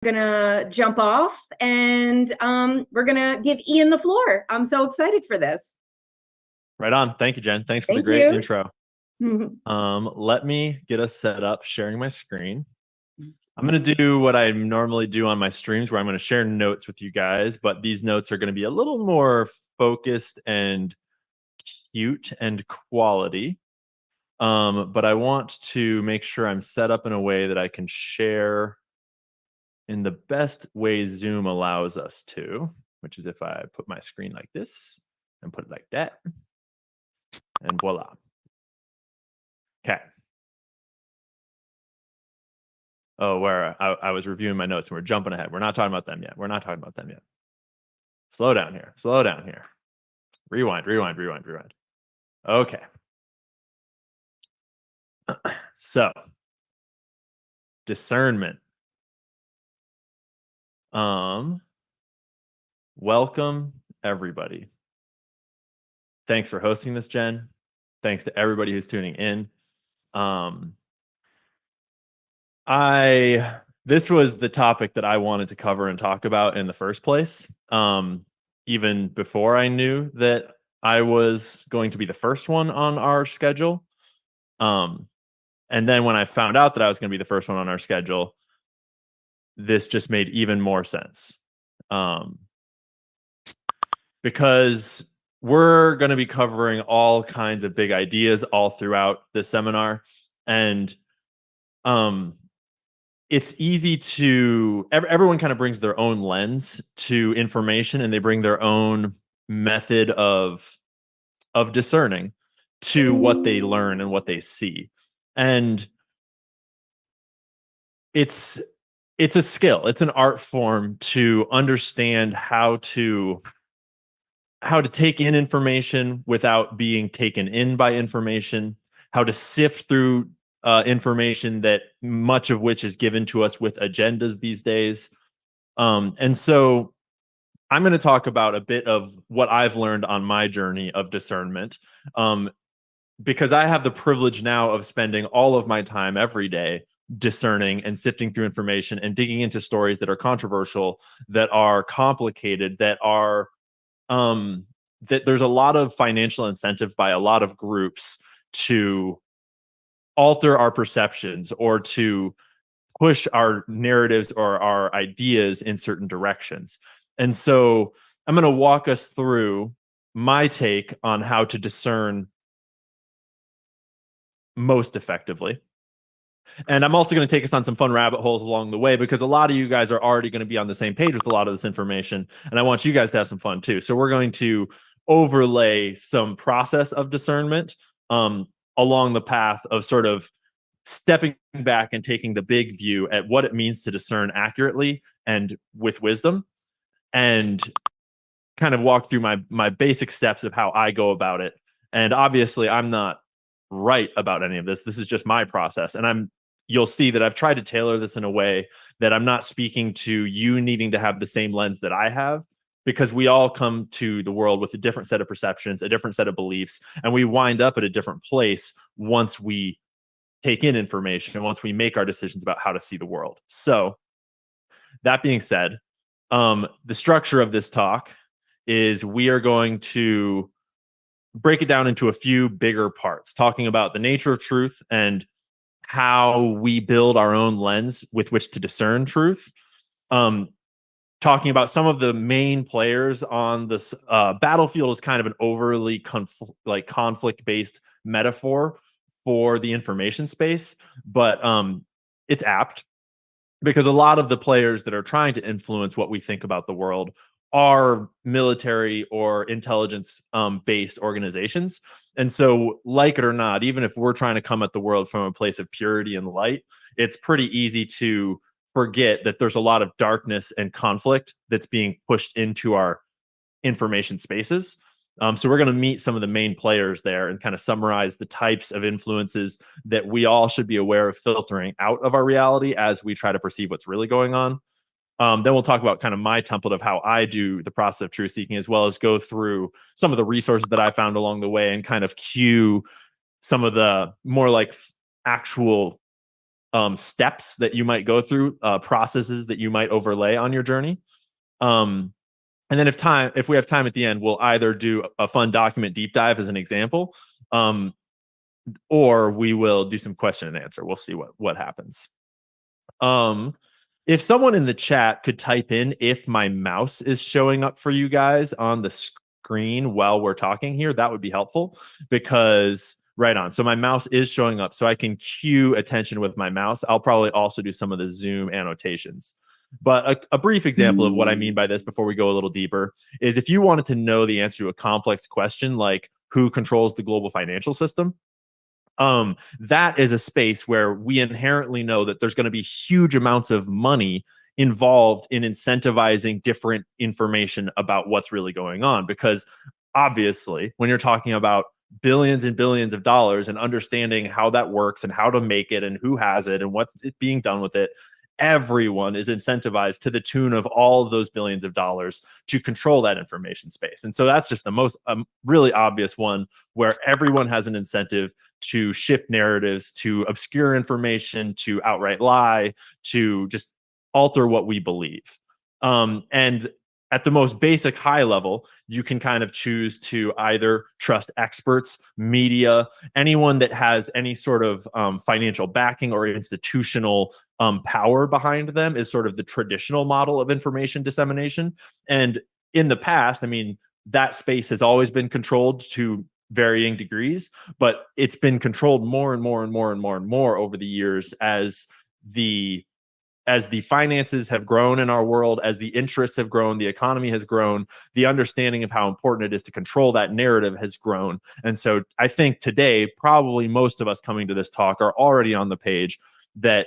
Gonna jump off and we're gonna give Ian the floor. I'm so excited for this. Right on. Thank you, Jen. Thanks for the Thank great you. intro. Let me get us set up sharing my screen. I'm going to do what I normally do on my streams where I'm going to share notes with you guys, but these notes are going to be a little more focused and cute and quality. But I want to make sure I'm set up in a way that I can share in the best way Zoom allows us to, which is if I put my screen like this and put it like that, and voila. Okay. Oh, where I was reviewing my notes and we're jumping ahead. We're not talking about them yet. We're not talking about them yet. Slow down here. Slow down here. Rewind, rewind, rewind, rewind. Okay. So, discernment. Welcome everybody. Thanks for hosting this, Jen. Thanks to everybody who's tuning in. This was the topic that I wanted to cover and talk about in the first place. Even before I knew that I was going to be the first one on our schedule. And then when I found out that I was going to be the first one on our schedule, this just made even more sense. Because we're going to be covering all kinds of big ideas all throughout the seminar. And it's easy to, everyone kind of brings their own lens to information, and they bring their own method of discerning to what they learn and what they see. And it's a skill, it's an art form to understand how to take in information without being taken in by information, how to sift through information that much of which is given to us with agendas these days. And so I'm going to talk about a bit of what I've learned on my journey of discernment, because I have the privilege now of spending all of my time every day discerning and sifting through information and digging into stories that are controversial, that are complicated, that are that there's a lot of financial incentive by a lot of groups to alter our perceptions or to push our narratives or our ideas in certain directions. And so I'm going to walk us through my take on how to discern most effectively. And I'm also going to take us on some fun rabbit holes along the way, because a lot of you guys are already going to be on the same page with a lot of this information. And I want you guys to have some fun too. So we're going to overlay some process of discernment along the path of sort of stepping back and taking the big view at what it means to discern accurately and with wisdom, and kind of walk through my basic steps of how I go about it. And obviously I'm not right about any of this. This is just my process. And you'll see that I've tried to tailor this in a way that I'm not speaking to you needing to have the same lens that I have, because we all come to the world with a different set of perceptions, a different set of beliefs, and we wind up at a different place once we take in information and once we make our decisions about how to see the world. So that being said, the structure of this talk is we are going to break it down into a few bigger parts, talking about the nature of truth and how we build our own lens with which to discern truth. Talking about some of the main players on this battlefield is kind of an overly conflict-based metaphor for the information space, but it's apt, because a lot of the players that are trying to influence what we think about the world are military or intelligence based organizations. And so, like it or not, even if we're trying to come at the world from a place of purity and light, it's pretty easy to forget that there's a lot of darkness and conflict that's being pushed into our information spaces. So we're going to meet some of the main players there and kind of summarize the types of influences that we all should be aware of filtering out of our reality as we try to perceive what's really going on. Then we'll talk about kind of my template of how I do the process of truth seeking, as well as go through some of the resources that I found along the way and kind of cue some of the more like actual steps that you might go through, processes that you might overlay on your journey. And then if we have time at the end, we'll either do a fun document deep dive as an example, or we will do some question and answer. We'll see what happens. If someone in the chat could type in if my mouse is showing up for you guys on the screen while we're talking here, that would be helpful, because right on. So my mouse is showing up, so I can cue attention with my mouse. I'll probably also do some of the Zoom annotations. But a brief example of what I mean by this before we go a little deeper is if you wanted to know the answer to a complex question like who controls the global financial system, that is a space where we inherently know that there's going to be huge amounts of money involved in incentivizing different information about what's really going on. Because obviously, when you're talking about billions and billions of dollars and understanding how that works and how to make it and who has it and what's being done with it, everyone is incentivized to the tune of all of those billions of dollars to control that information space. And so that's just the most really obvious one, where everyone has an incentive to shift narratives, to obscure information, to outright lie, to just alter what we believe. And at the most basic high level, you can kind of choose to either trust experts, media, anyone that has any sort of financial backing or institutional power behind them is sort of the traditional model of information dissemination. And in the past, I mean, that space has always been controlled to varying degrees, but it's been controlled more and more and more and more and more over the years as the finances have grown in our world, as the interests have grown, the economy has grown, the understanding of how important it is to control that narrative has grown. And so I think today, probably most of us coming to this talk are already on the page that